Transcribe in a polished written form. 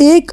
1